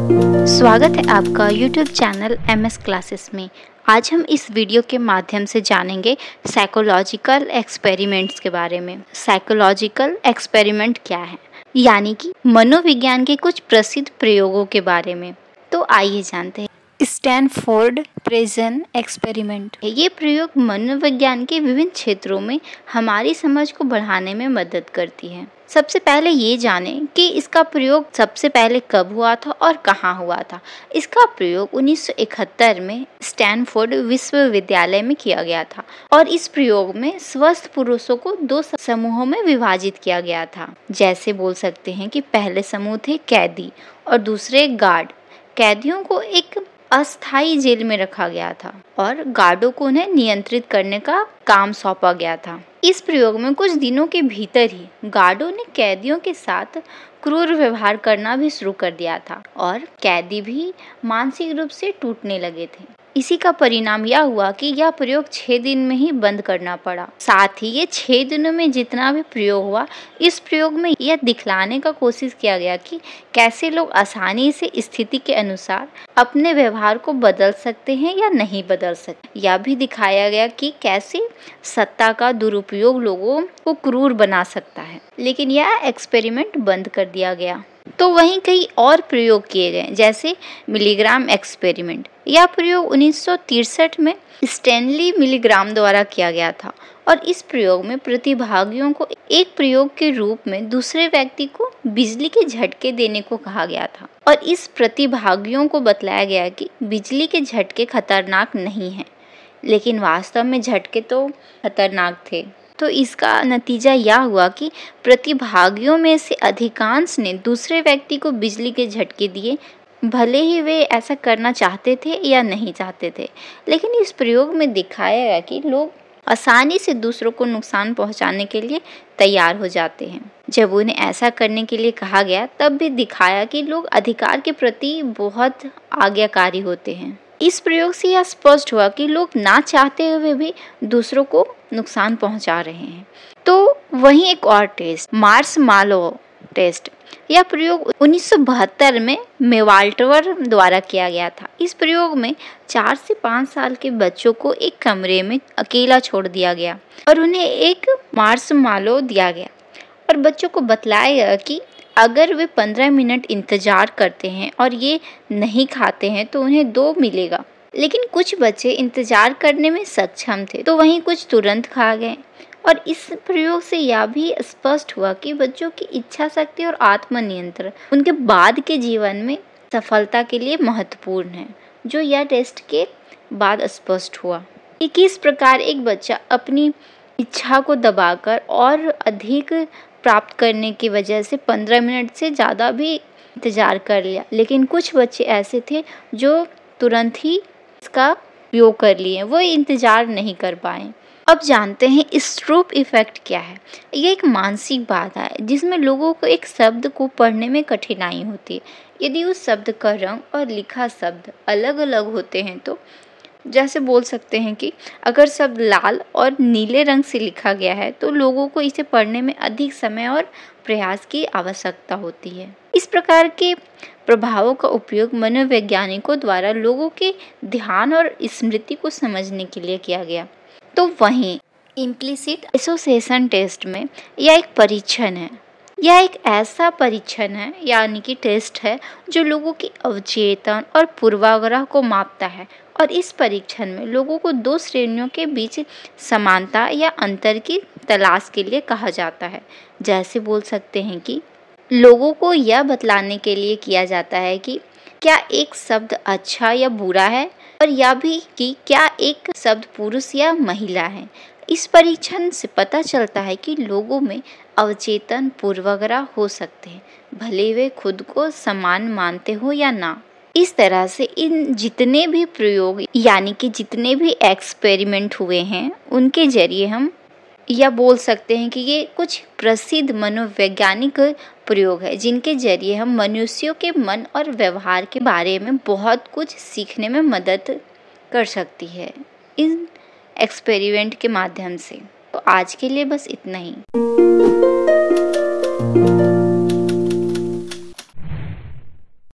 स्वागत है आपका YouTube चैनल MS क्लासेस में। आज हम इस वीडियो के माध्यम से जानेंगे साइकोलॉजिकल एक्सपेरिमेंट्स के बारे में। साइकोलॉजिकल एक्सपेरिमेंट क्या है, यानी कि मनोविज्ञान के कुछ प्रसिद्ध प्रयोगों के बारे में। तो आइए जानते हैं। Stanford prison experiment. ये प्रयोग मनोविज्ञान के विभिन्न क्षेत्रों में हमारी समझ को बढ़ाने में मदद करती है। सबसे पहले ये जानें कि इसका प्रयोग सबसे पहले कब हुआ था और कहाँ हुआ था। इसका प्रयोग 1971 में स्टैनफोर्ड विश्वविद्यालय में किया गया था और इस प्रयोग में स्वस्थ पुरुषों को 2 समूहों में विभाजित किया गया था। जैसे बोल सकते हैं कि पहले समूह थे कैदी और दूसरे गार्ड। कैदियों को एक अस्थायी जेल में रखा गया था और गार्डों को उन्हें नियंत्रित करने का काम सौंपा गया था। इस प्रयोग में कुछ दिनों के भीतर ही गार्डों ने कैदियों के साथ क्रूर व्यवहार करना भी शुरू कर दिया था और कैदी भी मानसिक रूप से टूटने लगे थे। इसी का परिणाम यह हुआ कि यह प्रयोग 6 दिन में ही बंद करना पड़ा। साथ ही ये 6 दिनों में जितना भी प्रयोग हुआ, इस प्रयोग में यह दिखलाने का कोशिश किया गया कि कैसे लोग आसानी से स्थिति के अनुसार अपने व्यवहार को बदल सकते हैं या नहीं बदल सकते। यह भी दिखाया गया कि कैसे सत्ता का दुरुपयोग लोगों को क्रूर बना सकता है। लेकिन यह एक्सपेरिमेंट बंद कर दिया गया। तो वहीं कई और प्रयोग किए गए, जैसे मिलीग्राम एक्सपेरिमेंट। यह प्रयोग 1963 में स्टैनली मिलीग्राम द्वारा किया गया था और इस प्रयोग में प्रतिभागियों को एक प्रयोग के रूप में दूसरे व्यक्ति को बिजली के झटके देने को कहा गया था और इस प्रतिभागियों को बतलाया गया कि बिजली के झटके खतरनाक नहीं हैं, लेकिन वास्तव में झटके तो खतरनाक थे। तो इसका नतीजा यह हुआ कि प्रतिभागियों में से अधिकांश ने दूसरे व्यक्ति को बिजली के झटके दिए, भले ही वे ऐसा करना चाहते थे या नहीं चाहते थे। लेकिन इस प्रयोग में दिखाया गया कि लोग आसानी से दूसरों को नुकसान पहुंचाने के लिए तैयार हो जाते हैं। जब उन्हें ऐसा करने के लिए कहा गया, तब भी दिखाया कि लोग अधिकार के प्रति बहुत आज्ञाकारी होते हैं। इस प्रयोग से यह स्पष्ट हुआ कि लोग ना चाहते हुए भी दूसरों को नुकसान पहुंचा रहे हैं। तो वहीं एक और टेस्ट, मार्शमैलो टेस्ट। यह प्रयोग 1972 में मेवाल्टर द्वारा किया गया था। इस प्रयोग में 4 से 5 साल के बच्चों को एक कमरे में अकेला छोड़ दिया गया और उन्हें एक मार्शमैलो दिया गया और बच्चों को बतलाया गया कि अगर वे 15 मिनट इंतजार करते हैं और ये नहीं खाते हैं तो उन्हें 2 मिलेगा। लेकिन कुछ बच्चे इंतजार करने में सक्षम थे, तो वहीं कुछ तुरंत खा गए। और इस प्रयोग से यह भी स्पष्ट हुआ कि बच्चों की इच्छा शक्ति और आत्मनियंत्रण उनके बाद के जीवन में सफलता के लिए महत्वपूर्ण है, जो यह टेस्ट के बाद स्पष्ट हुआ कि किस प्रकार एक बच्चा अपनी इच्छा को दबाकर और अधिक प्राप्त करने की वजह से 15 मिनट से ज़्यादा भी इंतजार कर लिया। लेकिन कुछ बच्चे ऐसे थे जो तुरंत ही इसका उपयोग कर लिए, वो इंतजार नहीं कर पाए। अब जानते हैं स्ट्रूप इफेक्ट क्या है। ये एक मानसिक बाधा है जिसमें लोगों को एक शब्द को पढ़ने में कठिनाई होती है। यदि उस शब्द का रंग और लिखा शब्द अलग अलग होते हैं, तो जैसे बोल सकते हैं कि अगर शब्द लाल और नीले रंग से लिखा गया है तो लोगों को इसे पढ़ने में अधिक समय और प्रयास की आवश्यकता होती है। इस प्रकार के प्रभावों का उपयोग मनोवैज्ञानिकों द्वारा लोगों के ध्यान और स्मृति को समझने के लिए किया गया। तो वहीं इम्प्लिसिट एसोसिएशन टेस्ट में यह एक परीक्षण है। यह एक ऐसा परीक्षण है, यानी कि टेस्ट है, जो लोगों की अवचेतन और पूर्वाग्रह को मापता है और इस परीक्षण में लोगों को 2 श्रेणियों के बीच समानता या अंतर की तलाश के लिए कहा जाता है। जैसे बोल सकते हैं कि लोगों को यह बतलाने के लिए किया जाता है कि क्या एक शब्द अच्छा या बुरा है और या भी कि क्या एक शब्द पुरुष या महिला है। इस परीक्षण से पता चलता है कि लोगों में अवचेतन पूर्वाग्रह हो सकते हैं, भले वे खुद को समान मानते हो या ना। इस तरह से इन जितने भी प्रयोग, यानी कि जितने भी एक्सपेरिमेंट हुए हैं, उनके जरिए हम यह बोल सकते हैं कि ये कुछ प्रसिद्ध मनोवैज्ञानिक प्रयोग है, जिनके जरिए हम मनुष्यों के मन और व्यवहार के बारे में बहुत कुछ सीखने में मदद कर सकती है इन एक्सपेरिमेंट के माध्यम से। तो आज के लिए बस इतना ही।